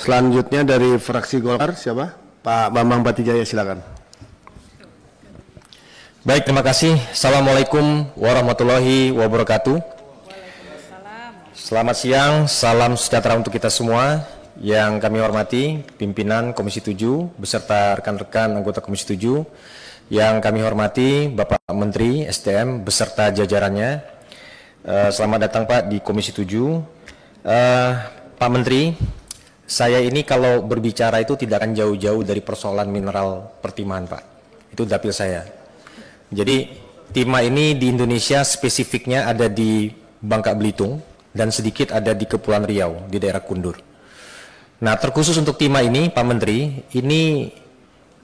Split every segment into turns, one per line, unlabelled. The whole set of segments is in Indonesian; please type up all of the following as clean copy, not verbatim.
Selanjutnya dari fraksi Golkar siapa? Pak Bambang Batijaya, silakan.
Baik, terima kasih. Assalamualaikum warahmatullahi wabarakatuh. Selamat siang, salam sejahtera untuk kita semua. Yang kami hormati pimpinan Komisi 7 beserta rekan-rekan anggota Komisi 7. Yang kami hormati Bapak Menteri SDM beserta jajarannya. Selamat datang Pak di Komisi 7. Pak Menteri, saya ini kalau berbicara itu tidak akan jauh-jauh dari persoalan mineral pertimaan Pak. Itu dapil saya. Jadi timah ini di Indonesia spesifiknya ada di Bangka Belitung dan sedikit ada di Kepulauan Riau di daerah Kundur. Nah, terkhusus untuk timah ini Pak Menteri, ini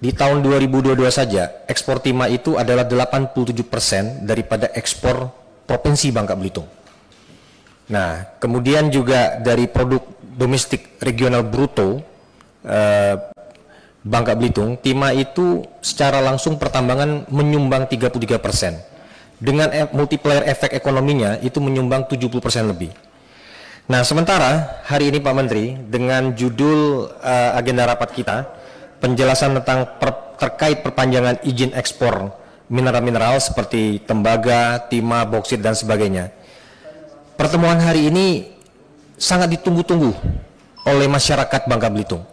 di tahun 2022 saja ekspor timah itu adalah 87% daripada ekspor Provinsi Bangka Belitung. Nah, kemudian juga dari produk domestik regional bruto Bangka Belitung, timah itu secara langsung pertambangan menyumbang 33%. Dengan multiplier efek ekonominya itu menyumbang 70% lebih. Nah, sementara hari ini Pak Menteri dengan judul agenda rapat kita, penjelasan tentang terkait perpanjangan izin ekspor mineral-mineral seperti tembaga, timah, boksit dan sebagainya. Pertemuan hari ini sangat ditunggu-tunggu oleh masyarakat Bangka Belitung.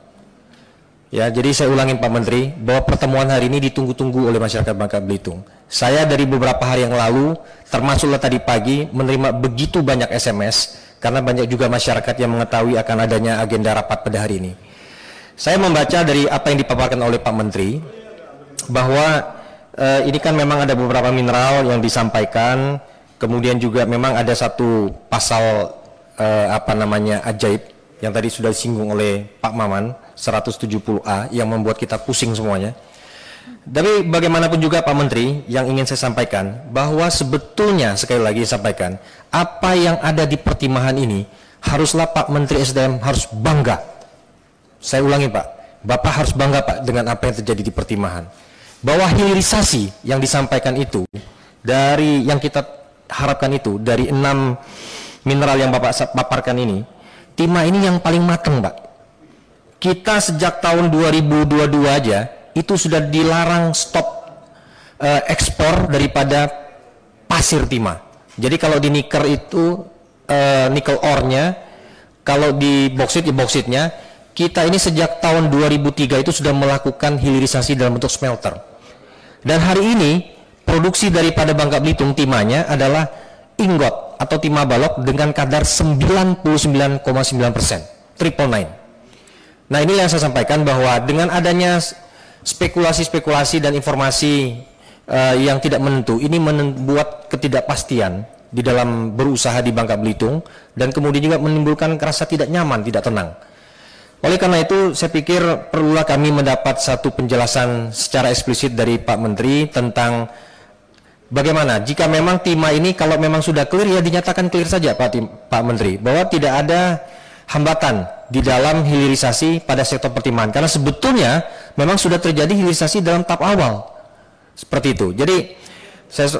Ya, jadi saya ulangin Pak Menteri bahwa pertemuan hari ini ditunggu-tunggu oleh masyarakat Bangka Belitung. Saya dari beberapa hari yang lalu, termasuklah tadi pagi, menerima begitu banyak SMS karena banyak juga masyarakat yang mengetahui akan adanya agenda rapat pada hari ini. Saya membaca dari apa yang dipaparkan oleh Pak Menteri bahwa ini kan memang ada beberapa mineral yang disampaikan, kemudian juga memang ada satu pasal ajaib yang tadi sudah disinggung oleh Pak Maman 170A yang membuat kita pusing semuanya. Tapi bagaimanapun juga Pak Menteri, yang ingin saya sampaikan bahwa sebetulnya sekali lagi sampaikan apa yang ada di pertimahan ini haruslah Pak Menteri SDM harus bangga. Saya ulangi Pak, Bapak harus bangga Pak dengan apa yang terjadi di pertimahan. Bahwa hilirisasi yang disampaikan itu dari yang kita harapkan itu dari 6 mineral yang Bapak paparkan ini, timah ini yang paling matang Pak. Kita sejak tahun 2022 aja itu sudah dilarang stop ekspor daripada pasir timah. Jadi kalau di nikel itu nikel ore-nya, kalau di boksit ya boksitnya, kita ini sejak tahun 2003 itu sudah melakukan hilirisasi dalam bentuk smelter. Dan hari ini produksi daripada Bangka Belitung timahnya adalah ingot atau timah balok dengan kadar 99,9%, 999. Nah, ini yang saya sampaikan bahwa dengan adanya spekulasi-spekulasi dan informasi yang tidak menentu, ini membuat ketidakpastian di dalam berusaha di Bangka Belitung dan kemudian juga menimbulkan rasa tidak nyaman, tidak tenang. Oleh karena itu, saya pikir perlulah kami mendapat satu penjelasan secara eksplisit dari Pak Menteri tentang bagaimana jika memang timah ini kalau memang sudah clear ya dinyatakan clear saja Pak Menteri bahwa tidak ada hambatan di dalam hilirisasi pada sektor pertimahan karena sebetulnya memang sudah terjadi hilirisasi dalam tahap awal seperti itu. Jadi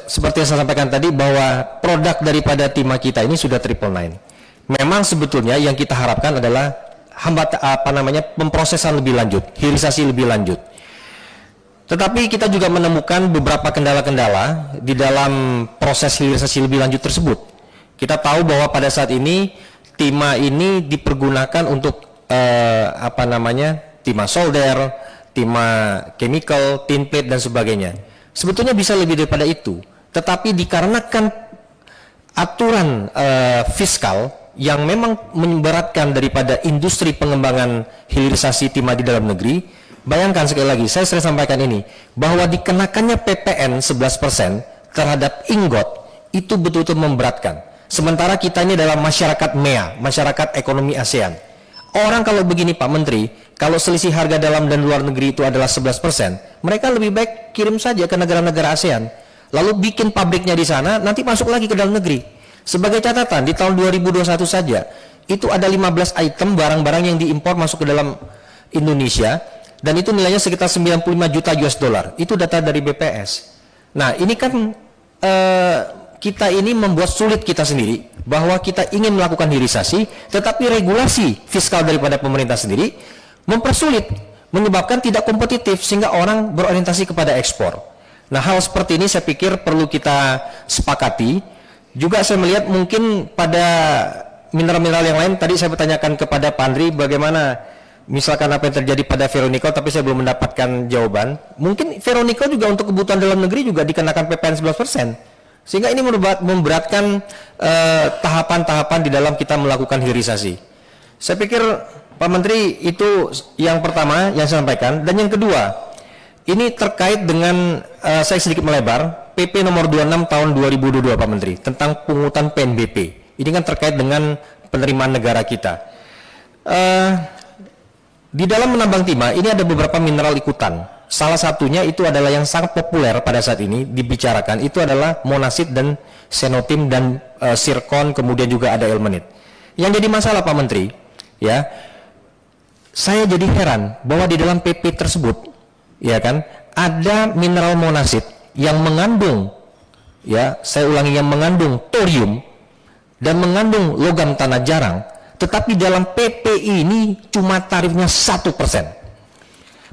seperti yang saya sampaikan tadi bahwa produk daripada timah kita ini sudah 999. Memang sebetulnya yang kita harapkan adalah pemprosesan lebih lanjut, hilirisasi lebih lanjut. Tetapi kita juga menemukan beberapa kendala-kendala di dalam proses hilirisasi lebih lanjut tersebut. Kita tahu bahwa pada saat ini timah ini dipergunakan untuk timah solder, timah chemical, tin plate dan sebagainya. Sebetulnya bisa lebih daripada itu, tetapi dikarenakan aturan fiskal yang memang memberatkan daripada industri pengembangan hilirisasi timah di dalam negeri. Bayangkan sekali lagi, saya sering sampaikan ini, bahwa dikenakannya PPN 11% terhadap ingot itu betul-betul memberatkan. Sementara kita ini adalah masyarakat MEA, masyarakat ekonomi ASEAN. Orang kalau begini Pak Menteri, kalau selisih harga dalam dan luar negeri itu adalah 11%, mereka lebih baik kirim saja ke negara-negara ASEAN, lalu bikin pabriknya di sana, nanti masuk lagi ke dalam negeri. Sebagai catatan, di tahun 2021 saja, itu ada 15 item barang-barang yang diimpor masuk ke dalam Indonesia, dan itu nilainya sekitar 95 juta US dollar. Itu data dari BPS. Nah, ini kan kita ini membuat sulit kita sendiri bahwa kita ingin melakukan hilirisasi, tetapi regulasi fiskal daripada pemerintah sendiri mempersulit, menyebabkan tidak kompetitif sehingga orang berorientasi kepada ekspor. Nah, hal seperti ini saya pikir perlu kita sepakati. Juga saya melihat mungkin pada mineral-mineral yang lain, tadi saya bertanyakan kepada Pak Andri bagaimana misalkan apa yang terjadi pada ferronikel, tapi saya belum mendapatkan jawaban. Mungkin ferronikel juga untuk kebutuhan dalam negeri juga dikenakan PPN 11%. Sehingga ini memberatkan tahapan-tahapan di dalam kita melakukan hilirisasi. Saya pikir Pak Menteri itu yang pertama yang saya sampaikan. Dan yang kedua, ini terkait dengan, saya sedikit melebar, PP nomor 26 tahun 2022 Pak Menteri, tentang pungutan PNBP. Ini kan terkait dengan penerimaan negara kita. Di dalam menambang timah, ini ada beberapa mineral ikutan. Salah satunya itu adalah yang sangat populer pada saat ini dibicarakan, itu adalah monasit dan xenotim dan zirkon, kemudian juga ada ilmenit. Yang jadi masalah Pak Menteri, ya, saya jadi heran bahwa di dalam PP tersebut, ya kan, ada mineral monasit yang mengandung, ya, saya ulangi, yang mengandung thorium dan mengandung logam tanah jarang, tetapi dalam PP ini cuma tarifnya 1%.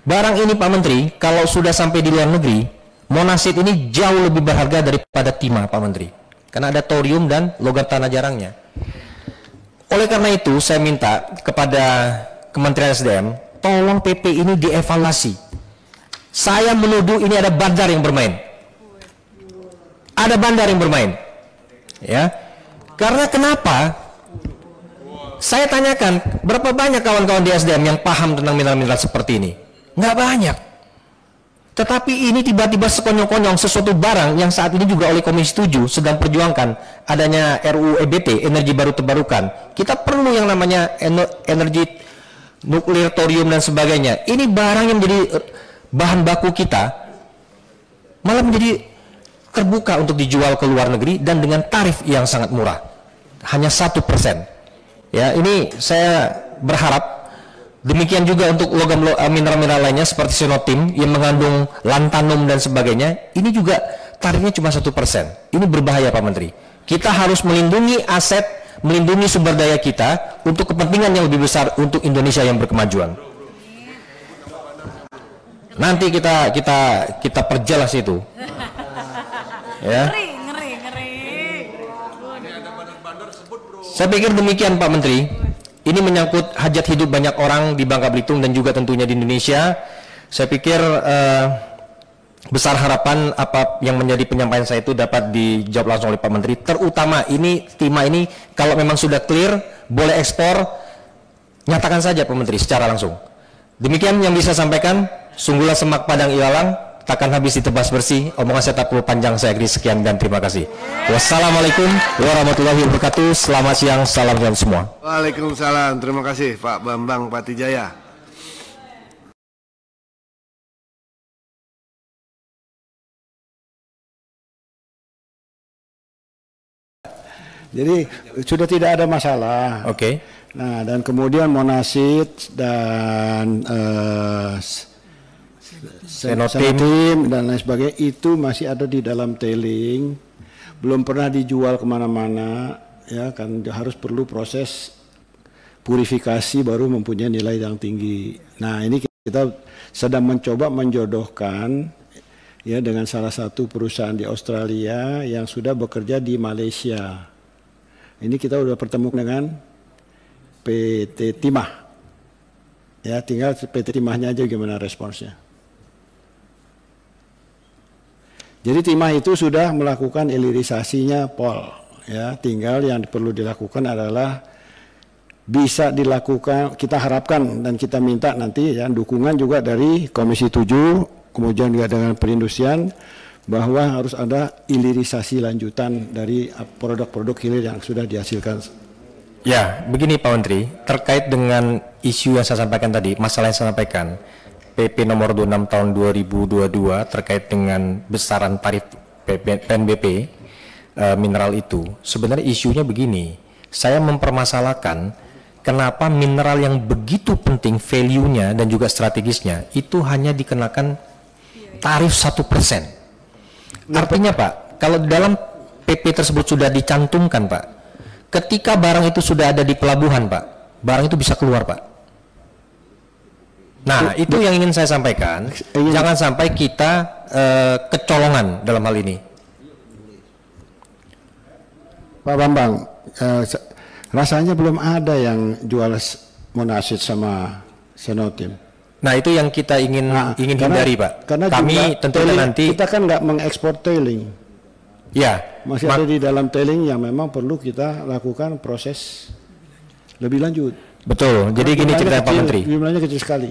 Barang ini Pak Menteri, kalau sudah sampai di luar negeri, monasit ini jauh lebih berharga daripada timah Pak Menteri, karena ada thorium dan logam tanah jarangnya. Oleh karena itu saya minta kepada Kementerian SDM, tolong PP ini dievaluasi. Saya menuduh ini ada bandar yang bermain. Ada bandar yang bermain. Ya. Karena kenapa? Saya tanyakan, berapa banyak kawan-kawan di SDM yang paham tentang mineral-mineral seperti ini? Nggak banyak. Tetapi ini tiba-tiba sekonyong-konyong sesuatu barang yang saat ini juga oleh Komisi 7 sedang perjuangkan adanya RUU EBT, energi baru terbarukan. Kita perlu yang namanya energi nuklir, thorium dan sebagainya. Ini barang yang menjadi bahan baku kita malah menjadi terbuka untuk dijual ke luar negeri dan dengan tarif yang sangat murah, hanya 1%. Ya, ini saya berharap demikian juga untuk logam mineral-mineral lainnya seperti xenotim yang mengandung lantanum dan sebagainya. Ini juga tarifnya cuma 1%. Ini berbahaya Pak Menteri. Kita harus melindungi aset, melindungi sumber daya kita untuk kepentingan yang lebih besar untuk Indonesia yang berkemajuan. Nanti kita perjelas itu. Ya. Ngeri. Saya pikir demikian Pak Menteri. Ini menyangkut hajat hidup banyak orang di Bangka Belitung dan juga tentunya di Indonesia. Saya pikir besar harapan apa yang menjadi penyampaian saya itu dapat dijawab langsung oleh Pak Menteri. Terutama ini timah ini kalau memang sudah clear boleh ekspor, nyatakan saja Pak Menteri secara langsung. Demikian yang bisa sampaikan. Sungguhlah semak padang ilalang, takkan habis ditebas bersih. Omongan saya tak perlu panjang, saya akhiri sekian dan terima kasih. Wassalamualaikum warahmatullahi wabarakatuh. Selamat siang, salam sehat semua.
Waalaikumsalam, terima kasih Pak Bambang Patijaya. Jadi sudah tidak ada masalah.
Oke.
Nah, dan kemudian monasit dan xenotim dan lain sebagainya itu masih ada di dalam tailing, belum pernah dijual kemana-mana, ya kan, harus perlu proses purifikasi baru mempunyai nilai yang tinggi. Nah, ini kita sedang mencoba menjodohkan ya dengan salah satu perusahaan di Australia yang sudah bekerja di Malaysia. Ini kita sudah bertemu dengan PT Timah. Ya, tinggal PT Timahnya aja gimana responsnya. Jadi timah itu sudah melakukan hilirisasinya Pol, ya, tinggal yang perlu dilakukan adalah bisa dilakukan, kita harapkan dan kita minta nanti ya dukungan juga dari Komisi 7, kemudian juga dengan perindustrian bahwa harus ada hilirisasi lanjutan dari produk-produk hilir yang sudah dihasilkan.
Ya, begini Pak Menteri, terkait dengan isu yang saya sampaikan tadi, masalah yang saya sampaikan, PP nomor 26 tahun 2022 terkait dengan besaran tarif PNBP mineral itu, sebenarnya isunya begini, saya mempermasalahkan kenapa mineral yang begitu penting value-nya dan juga strategisnya itu hanya dikenakan tarif 1%. Artinya Pak, kalau dalam PP tersebut sudah dicantumkan Pak, ketika barang itu sudah ada di pelabuhan, Pak, barang itu bisa keluar, Pak. Nah, itu yang ingin saya sampaikan. Jangan sampai kita kecolongan dalam hal ini.
Pak Bambang, rasanya belum ada yang jual monasid sama Senotim.
Nah, itu yang kita ingin hindari, Pak.
Karena
kami tentunya nanti
kita kan nggak mengekspor tailing.
Ya,
masih ada di dalam tailing yang memang perlu kita lakukan proses lebih lanjut.
Betul. Jadi gini cerita Pak Menteri.
Jumlahnya kecil sekali.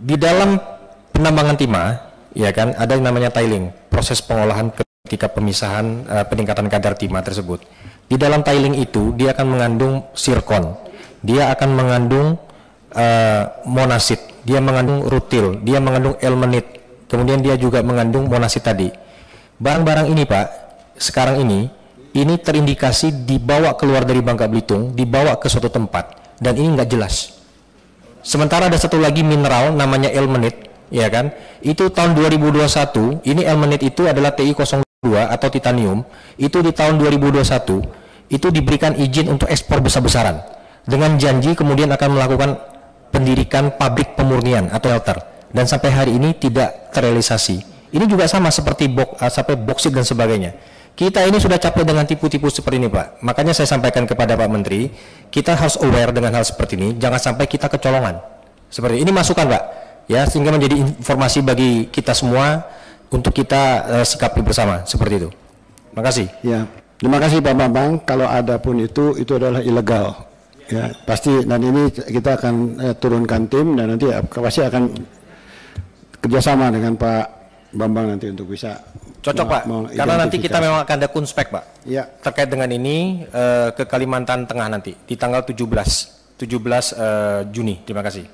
Di dalam penambangan timah, ya kan, ada yang namanya tailing, proses pengolahan ketika pemisahan peningkatan kadar timah tersebut. Di dalam tailing itu dia akan mengandung zirkon, dia akan mengandung monasid, dia mengandung rutil, dia mengandung ilmenit, kemudian dia juga mengandung monasid tadi. Barang-barang ini, Pak, sekarang ini terindikasi dibawa keluar dari Bangka Belitung, dibawa ke suatu tempat, dan ini nggak jelas. Sementara ada satu lagi mineral namanya ilmenit, ya kan? Itu tahun 2021, ini ilmenit itu adalah Ti02 atau titanium, itu di tahun 2021 itu diberikan izin untuk ekspor besar-besaran dengan janji kemudian akan melakukan pendirikan pabrik pemurnian atau smelter, dan sampai hari ini tidak terrealisasi. Ini juga sama seperti sampai boksit dan sebagainya. Kita ini sudah capek dengan tipu-tipu seperti ini, Pak. Makanya saya sampaikan kepada Pak Menteri, kita harus aware dengan hal seperti ini, jangan sampai kita kecolongan. Seperti ini masukan, Pak, ya, sehingga menjadi informasi bagi kita semua untuk kita sikapi bersama seperti itu. Terima kasih.
Ya, terima kasih Pak Bambang. Kalau ada pun itu adalah ilegal. Ya, pasti, dan ini kita akan turunkan tim dan nanti pasti akan kerjasama dengan Pak Bambang nanti untuk bisa
cocok, Pak, karena nanti kita memang akan ada kunspek, Pak,
ya,
terkait dengan ini ke Kalimantan Tengah nanti di tanggal 17 Juni. Terima kasih.